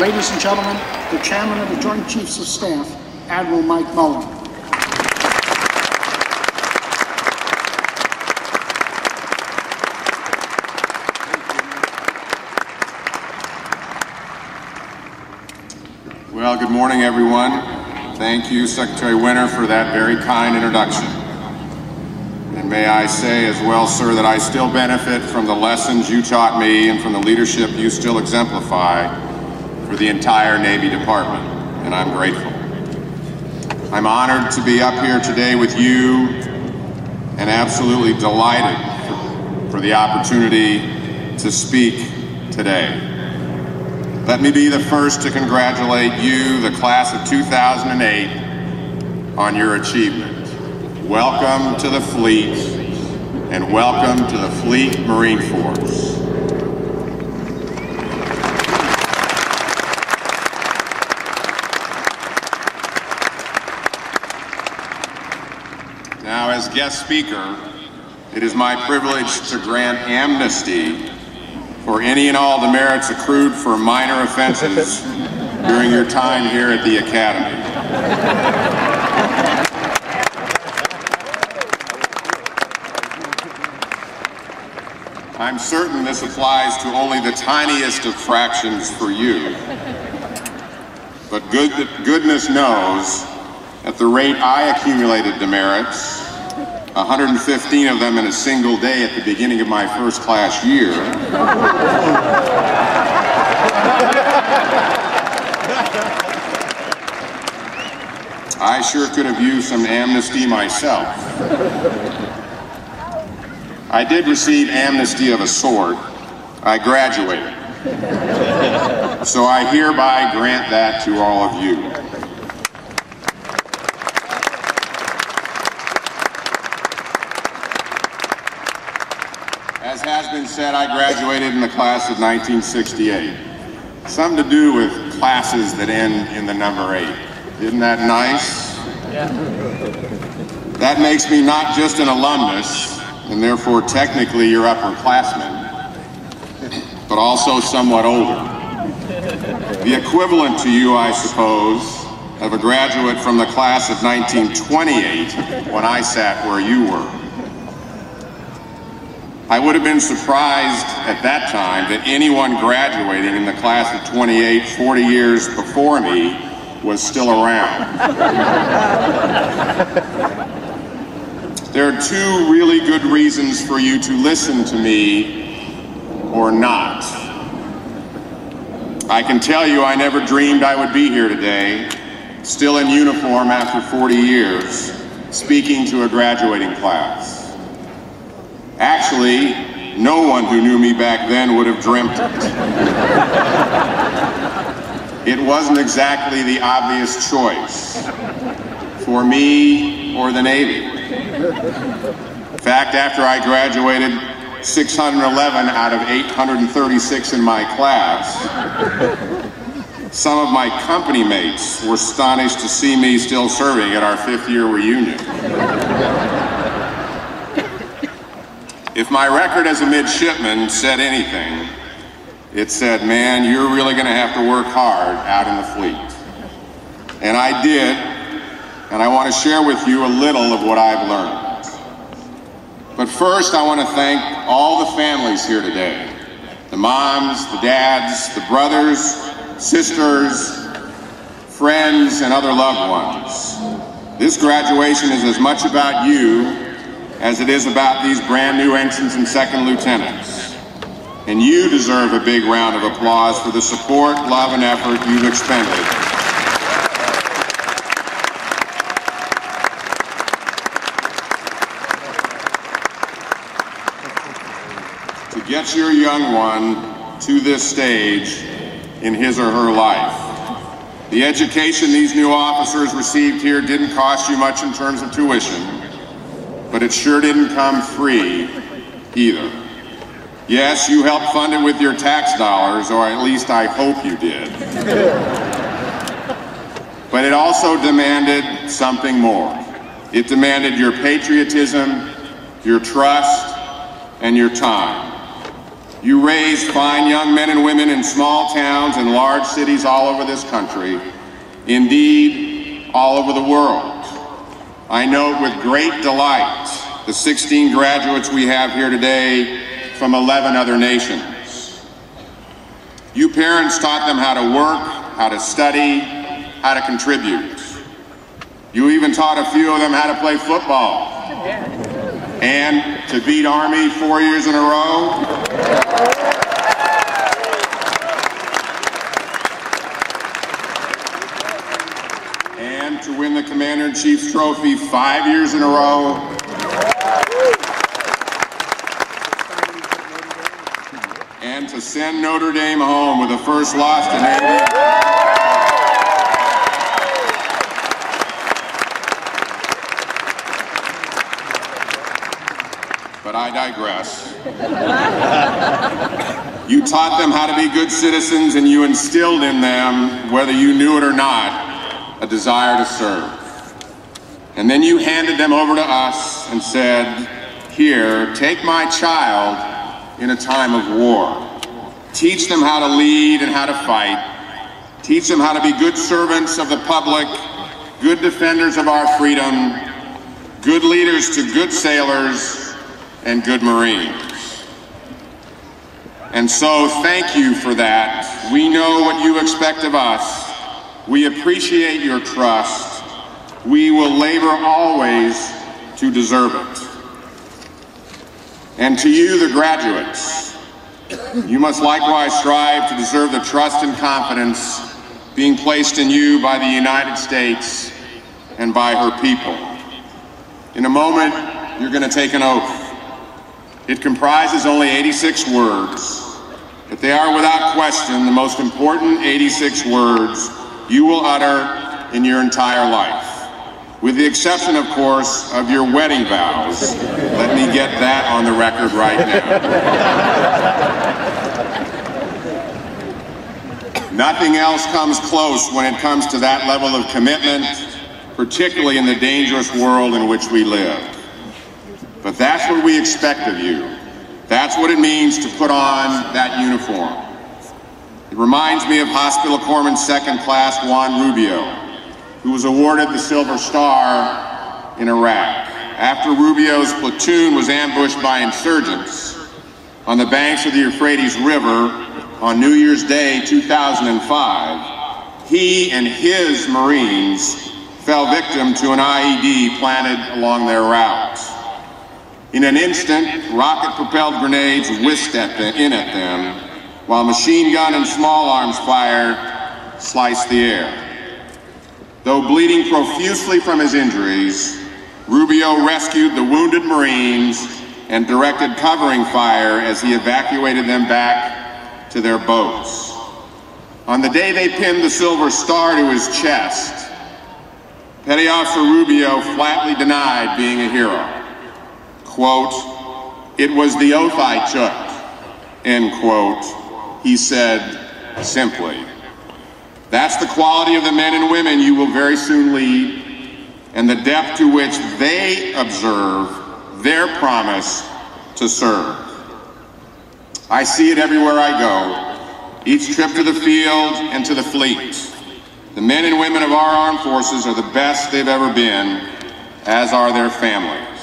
Ladies and gentlemen, the Chairman of the Joint Chiefs of Staff, Admiral Mike Mullen. Well, good morning, everyone. Thank you, Secretary Winter, for that very kind introduction. And may I say as well, sir, that I still benefit from the lessons you taught me and from the leadership you still exemplify for the entire Navy Department, and I'm grateful. I'm honored to be up here today with you and absolutely delighted for the opportunity to speak today. Let me be the first to congratulate you, the class of 2008, on your achievement. Welcome to the fleet, and welcome to the Fleet Marine Force. Now, as guest speaker, it is my privilege to grant amnesty for any and all demerits accrued for minor offenses during your time here at the Academy. I'm certain this applies to only the tiniest of fractions for you, but goodness knows, at the rate I accumulated demerits, 115 of them in a single day at the beginning of my first class year, I sure could have used some amnesty myself. I did receive amnesty of a sort. I graduated. So I hereby grant that to all of you. As has been said, I graduated in the class of 1968. Something to do with classes that end in the number 8. Isn't that nice? Yeah. That makes me not just an alumnus, and therefore technically your upperclassman, but also somewhat older. The equivalent to you, I suppose, of a graduate from the class of 1928 when I sat where you were. I would have been surprised at that time that anyone graduating in the class of 28, 40 years before me, was still around. There are two really good reasons for you to listen to me or not. I can tell you I never dreamed I would be here today, still in uniform after 40 years, speaking to a graduating class. Actually, no one who knew me back then would have dreamt it. It wasn't exactly the obvious choice for me or the Navy. In fact, after I graduated, 611 out of 836 in my class, some of my company mates were astonished to see me still serving at our 5th year reunion. If my record as a midshipman said anything, it said, man, you're really going to have to work hard out in the fleet. And I did, and I want to share with you a little of what I've learned. But first, I want to thank all the families here today. The moms, the dads, the brothers, sisters, friends, and other loved ones. This graduation is as much about you as it is about these brand new ensigns and second lieutenants. And you deserve a big round of applause for the support, love, and effort you've expended. To get your young one to this stage in his or her life. The education these new officers received here didn't cost you much in terms of tuition, but it sure didn't come free either. Yes, you helped fund it with your tax dollars, or at least I hope you did. But it also demanded something more. It demanded your patriotism, your trust, and your time. You raised fine young men and women in small towns and large cities all over this country, indeed, all over the world. I note with great delight the 16 graduates we have here today from 11 other nations. You parents taught them how to work, how to study, how to contribute. You even taught a few of them how to play football. And to beat Army 4 years in a row. And to win the Commander-in-Chief's trophy 5 years in a row. And to send Notre Dame home with a first loss to Navy. But I digress. You taught them how to be good citizens, and you instilled in them, whether you knew it or not, a desire to serve. And then you handed them over to us and said, "Here, take my child in a time of war. Teach them how to lead and how to fight. Teach them how to be good servants of the public, good defenders of our freedom, good leaders to good sailors, and good Marines." And so thank you for that. We know what you expect of us. We appreciate your trust. We will labor always to deserve it. And to you, the graduates, you must likewise strive to deserve the trust and confidence being placed in you by the United States and by her people. In a moment, you're going to take an oath. It comprises only 86 words, but they are without question the most important 86 words you will utter in your entire life, with the exception, of course, of your wedding vows. Let me get that on the record right now. Nothing else comes close when it comes to that level of commitment, particularly in the dangerous world in which we live. But that's what we expect of you. That's what it means to put on that uniform. It reminds me of Hospital Corpsman Second Class Juan Rubio, who was awarded the Silver Star in Iraq. After Rubio's platoon was ambushed by insurgents on the banks of the Euphrates River on New Year's Day 2005, he and his Marines fell victim to an IED planted along their route. In an instant, rocket-propelled grenades whisked in at them, while machine gun and small arms fire sliced the air. Though bleeding profusely from his injuries, Rubio rescued the wounded Marines and directed covering fire as he evacuated them back to their boats. On the day they pinned the Silver Star to his chest, Petty Officer Rubio flatly denied being a hero. Quote, "It was the oath I took," end quote, he said simply. That's the quality of the men and women you will very soon lead, and the depth to which they observe their promise to serve. I see it everywhere I go, each trip to the field and to the fleet. The men and women of our armed forces are the best they've ever been, as are their families.